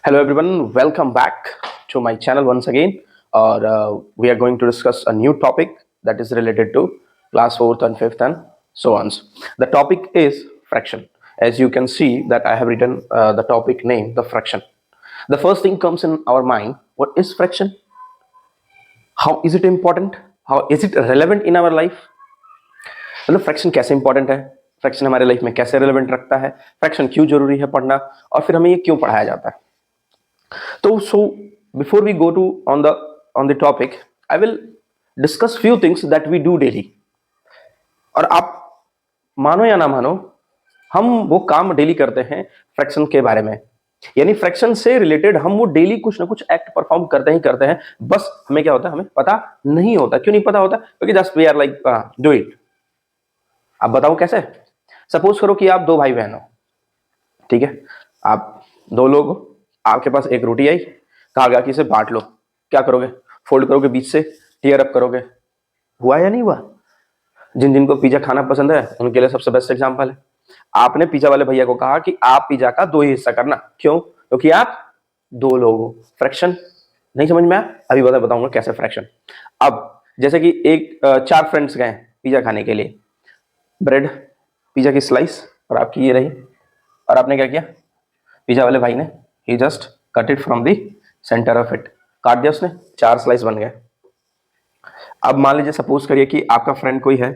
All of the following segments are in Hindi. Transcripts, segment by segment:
Hello everyone, welcome back to my channel once again. Or we are going to discuss a new topic that is related to class 4th and 5th and so on. The topic is fraction. As you can see that I have written the topic name, the fraction. The first thing comes in our mind, what is fraction? How is it important? How is it relevant in our life? मतलब फ्रैक्शन कैसे इंपॉर्टेंट है, फ्रैक्शन हमारे लाइफ में कैसे रिलेवेंट रखता है, फ्रैक्शन क्यों जरूरी है पढ़ना, और फिर हमें ये क्यों पढ़ाया जाता है. So before we go to on the topic, I will discuss few things that we do daily. और आप मानो या ना मानो, हम वो काम डेली करते हैं फ्रैक्शन के बारे में, यानी फ्रैक्शन से रिलेटेड हम वो डेली कुछ ना कुछ एक्ट परफॉर्म करते ही करते हैं. बस हमें क्या होता है, हमें पता नहीं होता. क्यों नहीं पता होता? क्योंकि just we are like do it. आप बताओ कैसे. सपोज करो कि आप दो भाई बहन हो, ठीक है, आप दो लोग हो, आपके पास एक रोटी आई, कहा गया कि इसे बांट लो. क्या करोगे? फोल्ड करोगे, बीच से टीयर अप करोगे. हुआ या नहीं हुआ? जिन जिनको पिज्जा खाना पसंद है उनके लिए सबसे बेस्ट एग्जांपल है. आपने पिज्जा वाले भैया को कहा कि आप पिज्जा का 2 ही हिस्सा करना. क्यों? क्योंकि आप 2 लोग हो. फ्रैक्शन नहीं समझ में आया? अभी बताऊंगा कैसे फ्रैक्शन. अब जैसे कि 4 फ्रेंड्स गए पिज्जा खाने के लिए. ब्रेड, पिज्जा की स्लाइस और आपकी ये रही, और आपने क्या किया? पिज्जा वाले भाई ने he just cut it from the center of it. काट दिया उसने, 4 स्लाइस बन गए. अब मान लीजिए, सपोज करिए कि आपका फ्रेंड कोई है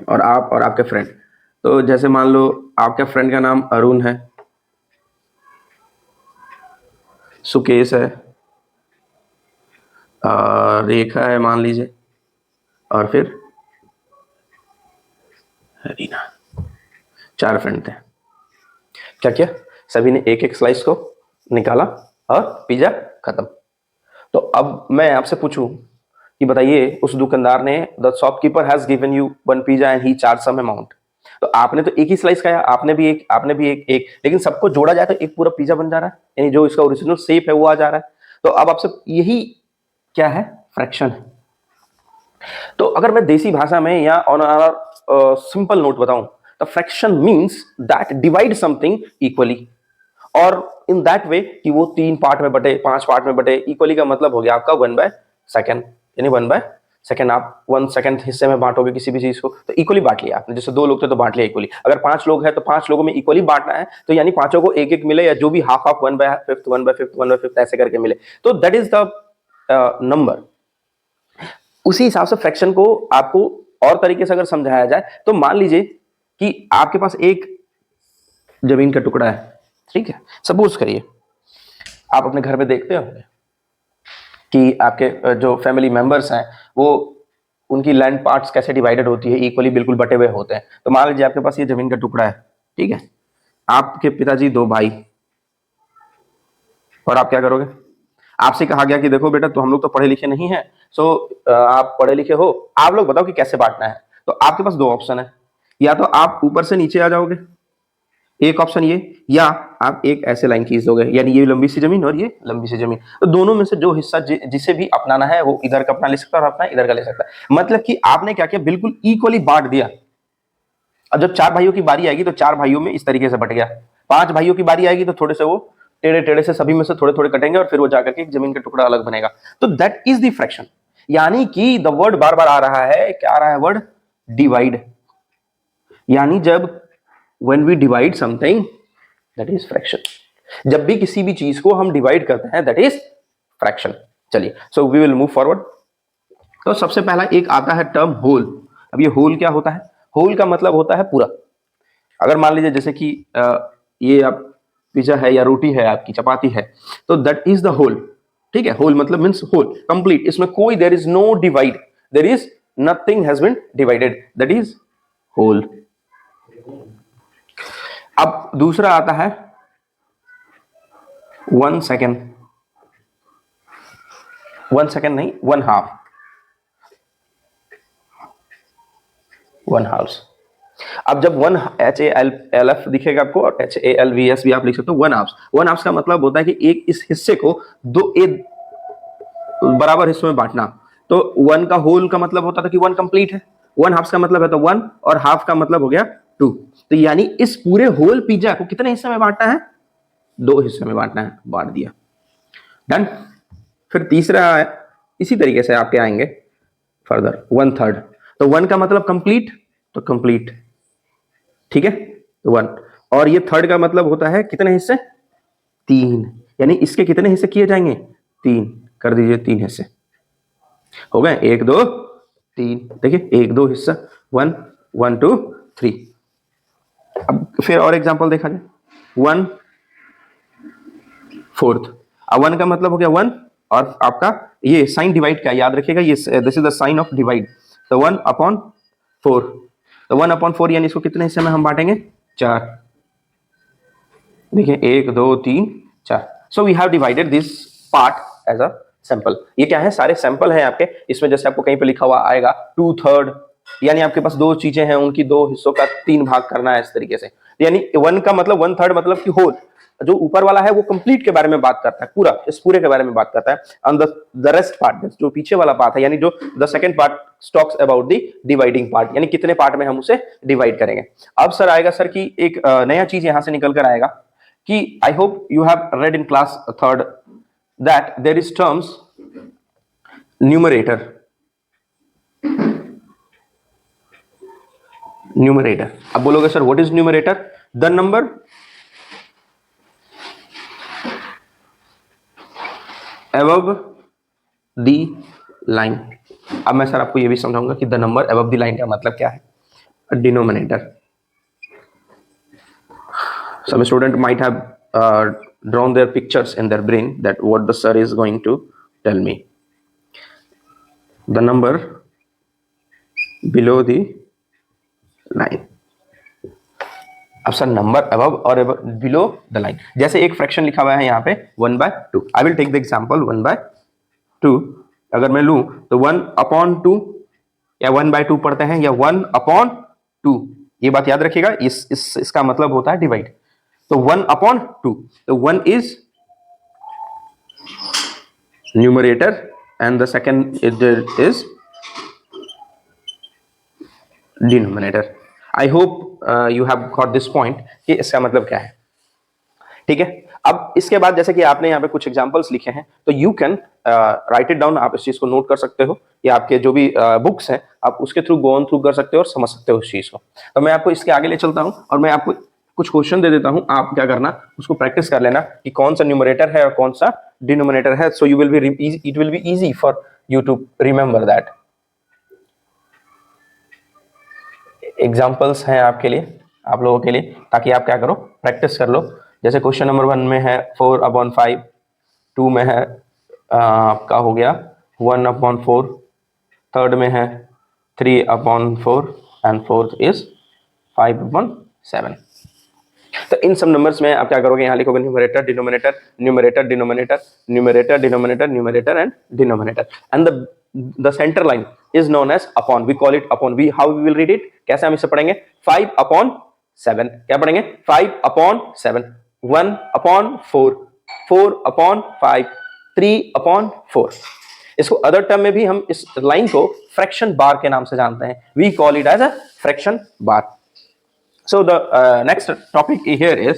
और आप और आपके फ्रेंड. तो जैसे मान लो आपके फ्रेंड का नाम अरुण है, सुकेश है, रेखा है मान लीजिए, और फिर रीना. 4 फ्रेंड थे. क्या किया? सभी ने एक एक स्लाइस को निकाला और पिज्जा खत्म. तो अब मैं आपसे पूछूं कि बताइए, उस दुकानदार ने, the shopkeeper has given you 1 pizza and he charge some amount. तो आपने तो एक ही स्लाइस खाया, आपने भी एक, लेकिन सबको जोड़ा जाए तो एक पूरा पिज्जा बन जा रहा है, यानी जो इसका ओरिजिनल शेप है वो आ जा रहा है. तो अब आपसे यही क्या है? फ्रैक्शन है. तो अगर मैं देसी भाषा में या ऑन सिंपल नोट बताऊं, तो fraction means that divide something equally, और इन दैट वे कि वो 3 पार्ट में बटे, 5 पार्ट में बटे. इक्वली का मतलब हो गया आपका 1/2, यानी 1/2 आप 1 सेकंड हिस्से में बांटोगे किसी भी चीज को, तो इक्वली बांट लिया आपने. जैसे 2 लोग थे तो बांट लिया इक्वली. अगर 5 लोग हैं तो 5 लोगों में इक्वली बांटना है, तो यानी पांचों को एक एक मिले, या जो भी हाफ 1/5 ऐसे करके मिले. तो दैट इज द नंबर. उसी हिसाब से फ्रैक्शन को आपको और तरीके से अगर समझाया जाए, तो मान लीजिए कि आपके पास एक जमीन का टुकड़ा है, ठीक है. सपोज करिए आप अपने घर में देखते होंगे कि आपके जो फैमिली मेंबर्स हैं, वो उनकी लैंड पार्ट्स कैसे डिवाइडेड होती है, इक्वली बिल्कुल बटे हुए होते हैं. तो मान लीजिए आपके पास ये जमीन का टुकड़ा है, ठीक है. आपके पिताजी 2 भाई, और आप क्या करोगे? आपसे कहा गया कि देखो बेटा, तो हम लोग तो पढ़े लिखे नहीं है, सो आप पढ़े लिखे हो, आप लोग बताओ कि कैसे बांटना है. तो आपके पास 2 ऑप्शन है. या तो आप ऊपर से नीचे आ जाओगे, एक ऑप्शन ये, या आप एक ऐसे लाइन खींच दोगे, यानी ये लंबी सी जमीन और ये लंबी सी जमीन. तो दोनों में से जो हिस्सा जिसे भी अपनाना है वो इधर का अपना ले सकता है और अपना इधर का ले सकता है. मतलब कि आपने क्या किया? बिल्कुल इक्वली बांट दिया. अब जब 4 भाइयों की बारी आएगी तो 4 भाइयों में इस तरीके से बट गया. 5 भाइयों की बारी आएगी तो थोड़े से वो टेढ़े टेढ़े से सभी में से थोड़े थोड़े कटेंगे, और फिर वो जाकर के एक जमीन का टुकड़ा अलग बनेगा. तो दैट इज द फ्रैक्शन. यानी कि द वर्ड बार बार आ रहा है, क्या आ रहा है वर्ड? डिवाइड. यानी जब when we divide something, that is fraction. जब भी किसी भी चीज को हम डिवाइड करते हैं, that is fraction. चलिए, so we will move forward. तो सबसे पहला एक आता है टर्म होल. अब ये होल क्या होता है? होल का मतलब होता है पूरा. अगर मान लीजिए जैसे कि ये आप पिज्जा है या रोटी है, आपकी चपाती है, तो दैट इज द होल. ठीक है. होल मतलब मीन्स होल, कंप्लीट. इसमें कोई there is no divide, there is nothing has been divided, that is whole. अब दूसरा आता है 1 सेकेंड. 1 सेकेंड नहीं, 1 हाफ. 1 हाफ. अब जब 1 HALF दिखेगा आपको, और HALVS भी आप लिख सकते हो. 1 हाफ. 1 हाफ का मतलब होता है कि एक इस हिस्से को 2 बराबर हिस्सों में बांटना. तो 1 का होल का मतलब होता था कि 1 कंप्लीट है. 1 हाफ का मतलब है तो 1, और हाफ का मतलब हो गया 2. तो यानी इस पूरे होल पिज्जा को कितने हिस्से में बांटना है? दो हिस्से में बांटना है, बांट दिया, डन। फिर तीसरा इसी तरीके से आपके आएंगे फर्दर 1/3, तो 1 का मतलब कंप्लीट, तो कंप्लीट, ठीक है, 1। और ये थर्ड का मतलब होता है कितने हिस्से, 3, यानी इसके कितने हिस्से किए जाएंगे, 3, कर दीजिए 3 हिस्से हो गए, 1 2 3, देखिए 1 2 हिस्सा, 1 1 2 3। अब फिर और एग्जांपल देखा जाए, 1/4, अब 1 का मतलब हो गया 1, और आपका ये साइन डिवाइड का याद रखिएगा, ये this is the sign of divide, तो 1/4, तो 1/4 यानी इसको कितने हिस्से में हम बांटेंगे, 4, देखिए 1 2 3 4। So we have divided this part as a sample. ये क्या है, सारे सैंपल हैं आपके, इसमें जैसे आपको कहीं पे लिखा हुआ आएगा 2/3, यानी आपके पास दो चीजें हैं, उनकी दो हिस्सों का 3 भाग करना है इस तरीके से, यानी 1 का मतलब 1/3 मतलब कि होल, जो ऊपर वाला है वो कंप्लीट के बारे में बात करता है, पूरा, इस पूरे के बारे में बात करता है, एंड द रेस्ट पार्ट, जो पीछे वाला पार्ट है, यानी जो the second part talks about the dividing part, यानी कितने पार्ट में हम उसे डिवाइड करेंगे। अब सर आएगा सर की एक नया चीज यहां से निकल कर आएगा कि I hope you have read in class 3rd that there is terms numerator, numerator. अब बोलोगे sir what is numerator, the number above the line। अब मैं सर आपको ये भी समझाऊंगा कि the number above the line का मतलब क्या है, denominator. Some student might have drawn their pictures in their brain that what the sir is going to tell me, the number below the line। अब सर नंबर अबव और बिलो द लाइन, जैसे एक फ्रैक्शन लिखा हुआ है यहाँ पे 1/2, I will take the example 1/2, अगर मैं लूं तो 1/2 या 1/2 पढ़ते हैं या 1/2, ये बात याद रखिएगा, इसका मतलब होता है डिवाइड, तो 1/2, तो 1 is numerator and the second is denominator. I hope you have got this point कि इसका मतलब क्या है, ठीक है। अब इसके बाद जैसे कि आपने यहाँ पे कुछ एग्जांपल्स लिखे हैं, तो you can write it down, आप इस चीज को नोट कर सकते हो, या आपके जो भी बुक्स हैं आप उसके थ्रू गो ऑन थ्रू कर सकते हो और समझ सकते हो उस चीज को। तो मैं आपको इसके आगे ले चलता हूँ और मैं आपको कुछ क्वेश्चन दे देता हूँ, आप क्या करना, उसको प्रैक्टिस कर लेना कि कौन सा न्यूमरेटर है और कौन सा डिनोमिनेटर है, so you will be it will be easy for you to remember that. Examples हैं आपके लिए, आप लोगों के लिए, ताकि आप क्या करो, प्रैक्टिस कर लो। जैसे क्वेश्चन नंबर 1 में है 4/5, 2 में है आपका हो गया 1/4, थर्ड में है 3/4 एंड फोर्थ इज 5/7। तो इन सब नंबर्स में आप क्या करोगे, यहाँ लिखोगे numerator denominator, numerator denominator, numerator denominator, numerator and denominator, and the center line is known as upon, we call it upon, we how we will read it, कैसे हम इसे पढ़ेंगे, 5/7, क्या पढ़ेंगे, 5/7, 1/4, 4/5, 3/4। इसको अदर टर्म में भी हम इस लाइन को फ्रैक्शन बार के नाम से जानते हैं, we call it as a fraction bar। So the next topic here is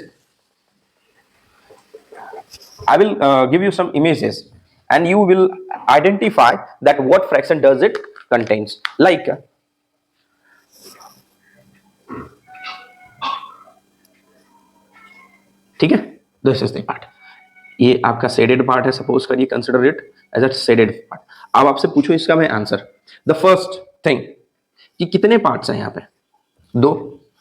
I will give you some images and you will identify that what fraction does it contains, like ठीक है, दिस इज द पार्ट, ये आपका शेडेड पार्ट है, सपोज करिए, consider it as a shaded part. अब आपसे पूछो इसका मैं आंसर, द फर्स्ट थिंग कि कितने पार्ट्स हैं यहाँ पे, 2,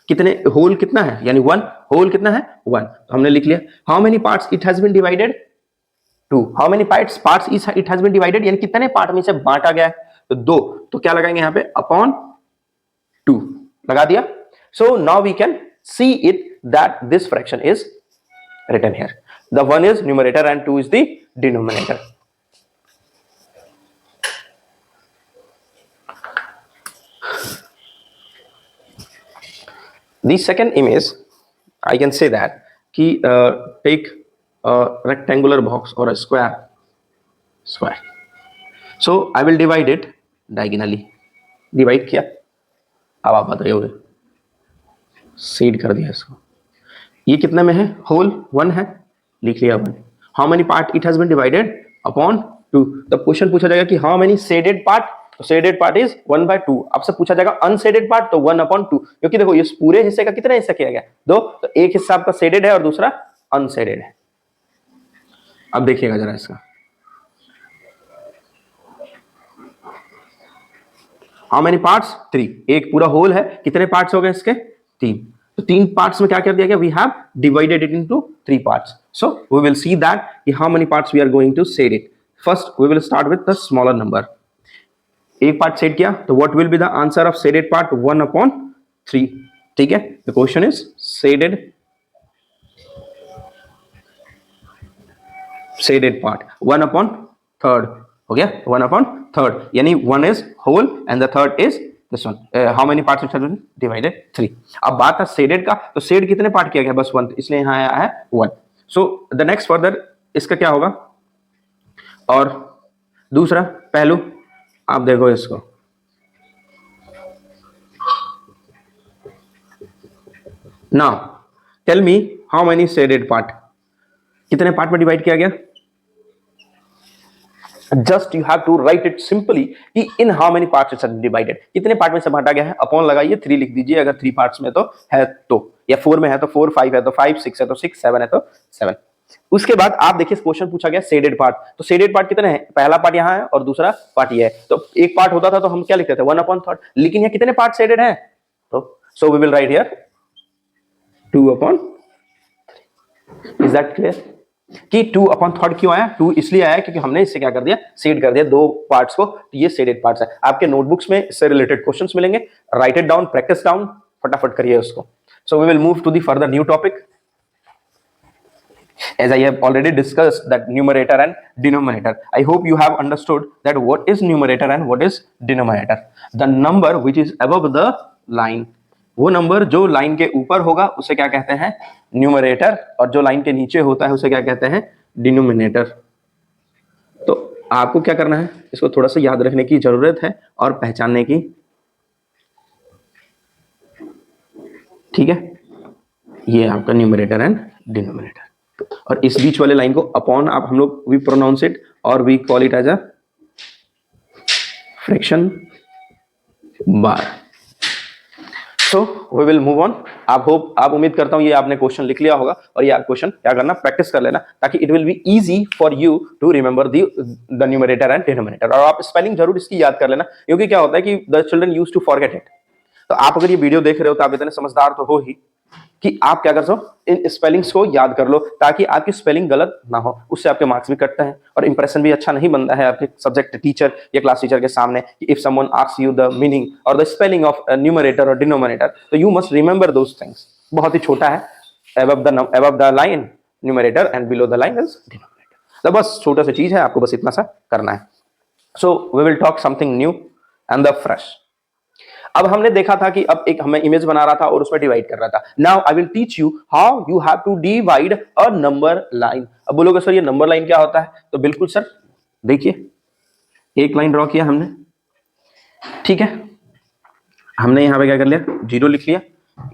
कितने होल कितना है, यानी 1, होल कितना है 1, तो हमने लिख लिया। How many parts it has been divided, 2, how many parts it has been divided, यानी कितने पार्ट में इसे बांटा गया है, तो 2, तो क्या लगाएंगे यहाँ पे, अपॉन 2 लगा दिया। So now we can see it that this fraction is written here, the 1 is numerator and 2 is the denominator। The second image I can say that कि take a rectangular box or a square, so I will divide it diagonally, divide किया, अब आप बताइए, सीड कर दिया इसको, ये कितने में है, होल 1 है, लिख लिया 1. How many part it has been divided upon 2. तब क्वेश्चन पूछा जाएगा कि हाउ मेनी शेडेड पार्ट, तो शेडेड पार्ट इज 1/2. आपसे पूछा जाएगा अनशेडेड पार्ट, तो 1/2, क्योंकि देखो इस पूरे हिस्से का कितना हिस्सा किया गया 2, तो एक हिस्सा आपका शेडेड है और दूसरा अनशेडेड है. अब देखिएगा जरा इसका, हाउ मेनी पार्ट्स 3. एक पूरा होल है, कितने पार्ट्स हो गए इसके 3. तो 3 पार्ट्स में क्या कर दिया गया, we have divided it into 3 parts. So we will see that कि how many parts we are going to shade it. First we will start with the smaller number. एक पार्ट शेड किया, तो what will be the answer of shaded part 1/3. ठीक है, the question is shaded part 1/3 हो गया. 1/3 यानी 1 is whole and the third is this one. How many parts it has been divided 3. अब बात है शेडेड का, तो शेड कितने पार्ट किया गया, बस 1, इसलिए यहां आया है 1. सो द नेक्स्ट फर्दर इसका क्या होगा, और दूसरा पहलू आप देखो इसको, now tell me how many shaded part, कितने पार्ट में डिवाइड किया गया. Just you have to write it simply कि in how many parts it's divided, कितने पार्ट में से बांटा गया है, अपॉन लगाइए 3 लिख दीजिए. अगर 3 पार्ट्स में तो है तो, या 4 में है तो 4, 5 है तो 5, 6 है तो 6, 7 है तो 7. उसके बाद आप देखिए क्वेश्चन पूछा गया शेडेड पार्ट, तो शेडेड पार्ट कितने हैं, पहला पार्ट यहाँ है और दूसरा पार्ट ये है. तो एक पार्ट होता था तो हम क्या लिखते थे 1/3, लेकिन यहाँ कितने पार्ट शेडेड हैं, तो so we will write here 2/3. Is that clear कि 2/3 क्यों आया, 2 इसलिए आया क्योंकि हमने इससे क्या कर दिया, शेड कर दिया 2 पार्ट्स को. तो ये शेडेड पार्ट्स है. आपके नोटबुक्स में इससे रिलेटेड क्वेश्चंस मिलेंगे, write it down, practice down, फटाफट करिए उसको. So we will move to the further new topic. As I have already discussed that numerator and denominator, I hope you have understood that what is numerator and what is denominator. The number which is above the line, वो नंबर जो लाइन के ऊपर होगा उसे क्या कहते हैं, न्यूमरेटर, और जो लाइन के नीचे होता है उसे क्या कहते हैं, डिनोमिनेटर. तो आपको क्या करना है, इसको थोड़ा सा याद रखने की जरूरत है और पहचानने की. ठीक है, ये आपका न्यूमरेटर एंड डिनोमिनेटर. और इस बीच वाले लाइन को अपॉन आप हम लोग वी प्रोनाउंस इट और we call it as a fraction bar. So we will move on. आप उम्मीद करता हूं ये आपने क्वेश्चन लिख लिया होगा, और ये क्वेश्चन क्या करना, प्रैक्टिस कर लेना, ताकि it will be easy for you to remember the numerator and denominator. और आप स्पेलिंग जरूर इसकी याद कर लेना, क्योंकि क्या होता है कि the children used to forget it. तो आप अगर ये वीडियो देख रहे हो तो आप इतने समझदार तो हो ही कि आप क्या कर सको, इन स्पेलिंग्स को याद कर लो, ताकि आपकी स्पेलिंग गलत ना हो. उससे आपके मार्क्स भी कटते हैं और इंप्रेशन भी अच्छा नहीं बनता है आपके सब्जेक्ट टीचर या क्लास टीचर के सामने. If someone asks you the meaning और द स्पेलिंग ऑफ न्यूमरेटर और डिनोमिनेटर, तो you must remember those things. बहुत ही छोटा है, above the line numerator and below the line is denominator. तो बस छोटा सा चीज है, आपको बस इतना सा करना है. So we will talk something new and the fresh. अब हमने देखा था कि अब एक हमें इमेज बना रहा था और उसमें डिवाइड कर रहा था. Now I will teach you how you have to divide a number line. अब बोलोगे सर ये नंबर लाइन क्या होता है, तो बिल्कुल सर देखिए, एक लाइन ड्रॉ किया हमने, ठीक है, हमने यहाँ पे क्या कर लिया, 0 लिख लिया,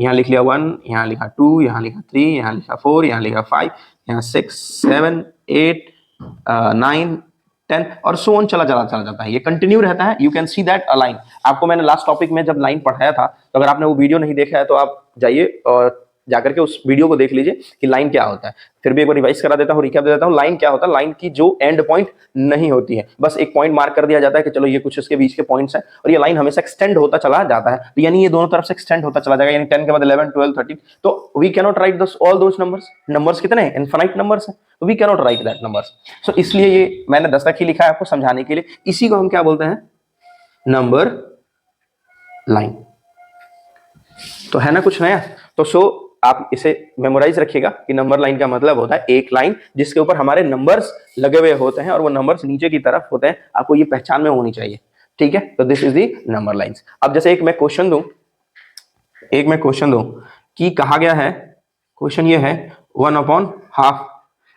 यहाँ लिख लिया 1, यहाँ लिखा 2, यहाँ लिखा 3, यहाँ लिखा 4, यहाँ लिखा 5, यहाँ 6, 7, 8, 9, 10 और सो ऑन चला जाता है. ये कंटिन्यू रहता है. You can see that a line. आपको मैंने लास्ट टॉपिक में जब लाइन पढ़ाया था, तो अगर आपने वो वीडियो नहीं देखा है तो आप जाइए और जाकर के उस वीडियो को देख लीजिए कि लाइन क्या होता है. फिर भी एक बार रिवाइज करा देता हूँ, रिकैप दे देता हूँ. लाइन क्या होता है, लाइन की जो एंड पॉइंट नहीं होती है, बस एक पॉइंट मार्क कर दिया जाता है कि चलो ये कुछ इसके बीच के पॉइंट्स हैं, और ये लाइन हमेशा एक्सटेंड होता चला जाता है. तो यानी ये दोनों तरफ से एक्सटेंड होता चला जाएगा, यानी 10 के बाद 11, 12, 13. तो we can not write all those numbers कितने हैं, इनफाइनाइट नंबर्स हैं, तो we can not write that numbers. So इसलिए ये मैंने 10 तक ही लिखा है आपको समझाने के लिए. इसी को हम क्या बोलते हैं, नंबर लाइन. तो है ना कुछ नया. तो सो आप इसे मेमोराइज रखिएगा कि नंबर लाइन का मतलब होता है एक लाइन जिसके ऊपर हमारे नंबर्स लगे हुए होते हैं और वो नंबर्स नीचे की तरफ होते हैं. आपको ये पहचान में होनी चाहिए, ठीक है. तो this is the number lines. अब जैसे एक मैं क्वेश्चन दूं कि कहा गया है, क्वेश्चन ये है 1/2.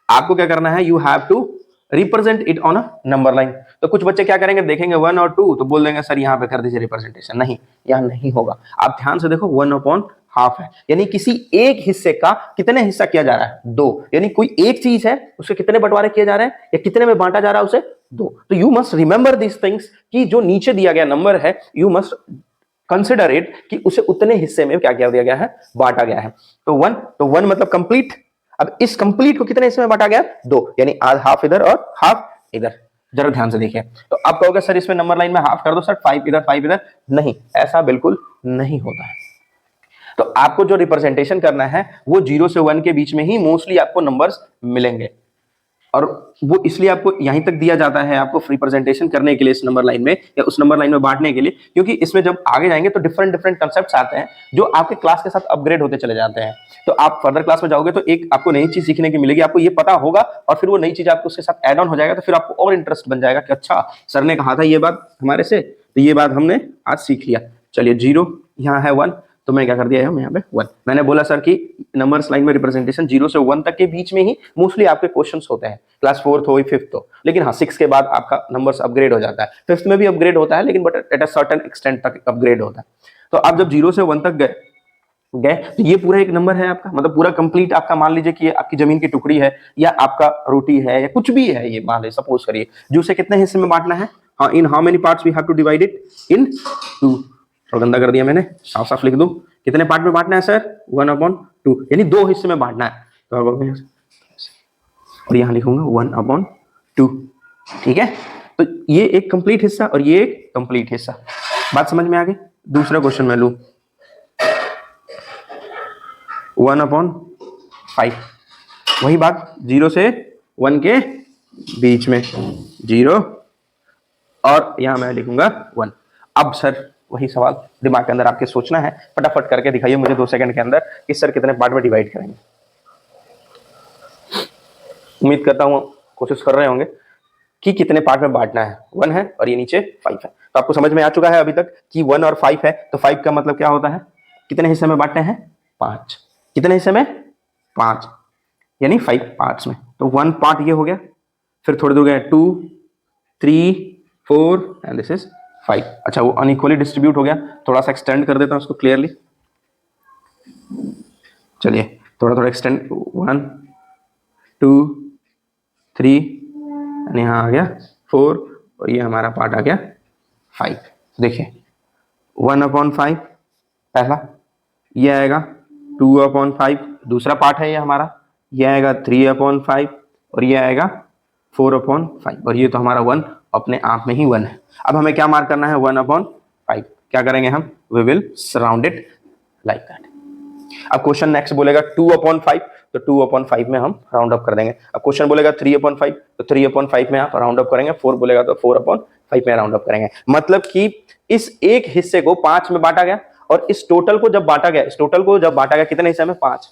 आपको क्या करना है, you have to represent it on a number line. तो कुछ बच्चे क्या करेंगे, देखेंगे 1 और 2 तो बोल देंगे सर यहाँ पे कर दीजिए रिप्रेजेंटेशन. नहीं, यहाँ नहीं होगा. आप ध्यान से देखो 1/2 हाफ है, यानी किसी एक हिस्से का कितने हिस्सा किया जा रहा है, 2। यानी कोई एक चीज है उसके कितने बंटवारे किए जा रहे हैं या कितने में बांटा जा रहा है उसे, 2। तो you must remember this things कि जो नीचे दिया गया नंबर है यू मस्ट कंसिडर इट कि उसे उतने हिस्से में क्या किया दिया गया है, बांटा गया है। तो 1, तो 1 मतलब कंप्लीट। अब इस कंप्लीट को कितने हिस्से में बांटा गया, 2, यानी हाफ इधर और हाफ इधर। जरा ध्यान से देखिए, तो आप कहोगे सर इसमें नंबर लाइन में हाफ कर दो सर, 5 इधर 5 इधर। नहीं, ऐसा बिल्कुल नहीं होता है। तो आपको जो रिप्रेजेंटेशन करना है वो 0 से 1 के बीच में ही मोस्टली आपको नंबर्स मिलेंगे, और वो इसलिए आपको यहीं तक दिया जाता है आपको रिप्रेजेंटेशन करने के लिए इस नंबर लाइन में या उस नंबर लाइन में बांटने के लिए, क्योंकि इसमें जब आगे जाएंगे तो डिफरेंट डिफरेंट कंसेप्ट्स आते हैं जो आपके क्लास के साथ अपग्रेड होते चले जाते हैं। तो आप फर्दर क्लास में जाओगे तो एक आपको नई चीज सीखने की मिलेगी, आपको ये पता होगा और फिर वो नई चीज आपको उसके साथ ऐड ऑन हो जाएगा, तो फिर आपको और इंटरेस्ट बन जाएगा कि अच्छा सर ने कहा था ये बात हमारे से, तो ये बात हमने आज सीख लिया। चलिए 0 यहाँ है 1, तो मैं क्या कर दिया है यहाँ पे 1। मैंने बोला सर कि नंबर्स लाइन में रिप्रेजेंटेशन 0 से 1 तक के बीच में ही मोस्टली आपके क्वेश्चंस होते हैं, क्लास 4th हो 5th हो, लेकिन हाँ 6 के बाद आपका नंबर्स अपग्रेड हो जाता है, 5th में भी अपग्रेड होता है लेकिन but at a certain extent तक अपग्रेड होता है। तो आप जब 0 से 1 तक गए तो ये पूरा एक नंबर है आपका, मतलब पूरा कंप्लीट आपका। मान लीजिए कि आपकी जमीन की टुकड़ी है या आपका रोटी है या कुछ भी है, ये मान लीजिए सपोज करिए, जो उसे कितने हिस्से में बांटना है, हाँ in how many parts we have to divide it in 2। थोड़ा गंदा कर दिया मैंने, साफ साफ लिख दूं, कितने पार्ट में बांटना है सर, 1/2, यानी 2 हिस्से में बांटना है। तो और यहां लिखूंगा 1/2, ठीक है। तो ये एक कंप्लीट हिस्सा और ये एक कंप्लीट हिस्सा, बात समझ में आ गई। दूसरा क्वेश्चन मैं लूं 1/5, वही बात 0 से 1 के बीच में 0 और यहां मैं लिखूंगा 1। अब सर वही सवाल दिमाग के अंदर आपके सोचना है, फटाफट करके दिखाइए मुझे 2 सेकंड के अंदर कि सर कितने पार्ट में डिवाइड करेंगे। उम्मीद करता हूं कोशिश कर रहे होंगे कि कितने पार्ट में बांटना है। 1 है और ये नीचे 5 है, तो आपको समझ में आ चुका है अभी तक कि 1 और 5 है। तो 5 का मतलब क्या होता है, कितने हिस्से में बांटने हैं, 5। कितने हिस्से में, 5, यानी 5 पार्ट्स में। तो 1 पार्ट ये हो गया, फिर थोड़ी दूर गए 2, 3, 4 एंड दिस इज 5। अच्छा वो अनइक्वली डिस्ट्रीब्यूट हो गया, थोड़ा सा एक्सटेंड कर देता हूं उसको क्लियरली। चलिए थोड़ा थोड़ा एक्सटेंड, 1, 2, 3 यहाँ आ गया 4 और ये हमारा पार्ट आ गया 5। देखिए 1/5 पहला, ये आएगा 2/5 दूसरा पार्ट है ये हमारा, ये आएगा 3/5 और ये आएगा 4/5 और ये तो हमारा 1 अपने आप में ही 1 है। अब हमें क्या मार्क करना है, 1/5। क्या करेंगे हम, we will surround it like that. अब क्वेश्चन नेक्स्ट बोलेगा 2/5, तो 2/5 में हम राउंड अप कर देंगे। अब क्वेश्चन बोलेगा 3/5, तो 3/5 में आप राउंड अप करेंगे। 4 बोलेगा तो 4/5 में राउंड अप करेंगे। मतलब कि इस एक हिस्से को 5 में बांटा गया और इस टोटल को जब बांटा गया, कितने हिस्से में, 5।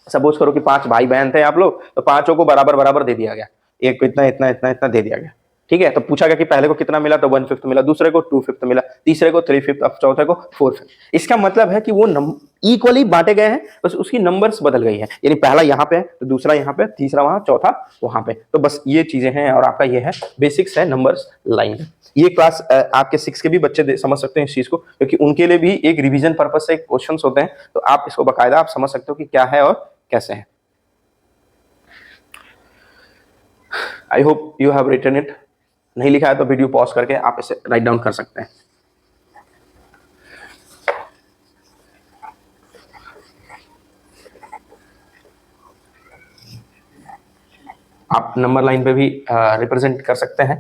सपोज करो कि 5 भाई बहन थे आप लोग, तो 5 को बराबर बराबर दे दिया गया, एक को इतना इतना इतना इतना दे दिया गया, ठीक है। तो पूछा गया कि पहले को कितना मिला, तो 1/5 मिला, दूसरे को 2/5 मिला, तीसरे को 3/5, अब चौथे को 4/5। इसका मतलब है कि वो इक्वली बांटे गए हैं, बस उसकी नंबर्स बदल गई है, यानी पहला यहाँ पे है तो दूसरा यहाँ पे, तीसरा वहां, चौथा वहां पे। तो बस ये चीजें हैं और आपका ये है बेसिक्स है नंबर्स लाइन। ये क्लास आपके 6 के भी बच्चे समझ सकते हैं इस चीज को, क्योंकि उनके लिए भी एक रिवीजन पर्पज से क्वेश्चन होते हैं, तो आप इसको बाकायदा आप समझ सकते हो कि क्या है और कैसे है। I hope you have written it. नहीं लिखा है तो वीडियो पॉज करके आप इसे राइट डाउन कर सकते हैं। आप नंबर लाइन पे भी रिप्रेजेंट कर सकते हैं।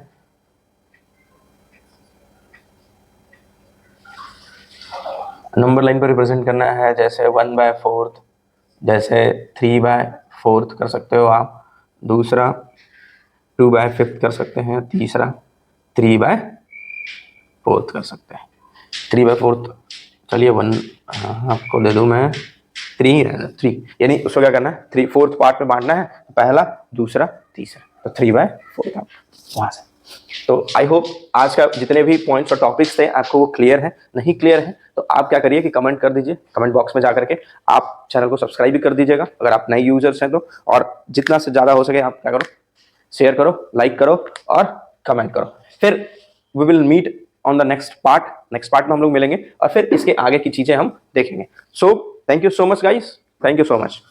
नंबर लाइन पर रिप्रेजेंट करना है, जैसे 1/4, जैसे 3/4 कर सकते हो आप, दूसरा 2/5 कर सकते हैं, तीसरा 3/4 कर सकते हैं। 3/4 चलिए 1 आपको दे दूं मैं, 3 ही रहना, 3, यानी उसको क्या करना है, 3/4 पार्ट में बांटना है, पहला दूसरा तीसरा, तो 3/4 आप वहां से। तो आई होप आज का जितने भी पॉइंट्स और टॉपिक्स थे आपको वो क्लियर है। नहीं क्लियर है तो आप क्या करिए कि कमेंट कर दीजिए, कमेंट बॉक्स में जाकर के आप चैनल को सब्सक्राइब भी कर दीजिएगा अगर आप नए यूजर्स हैं तो, और जितना से ज्यादा हो सके आप क्या करो, शेयर करो, लाइक करो और कमेंट करो। फिर we will meet on the next part में हम लोग मिलेंगे और फिर इसके आगे की चीजें हम देखेंगे। सो Thank you so much, guys. Thank you so much.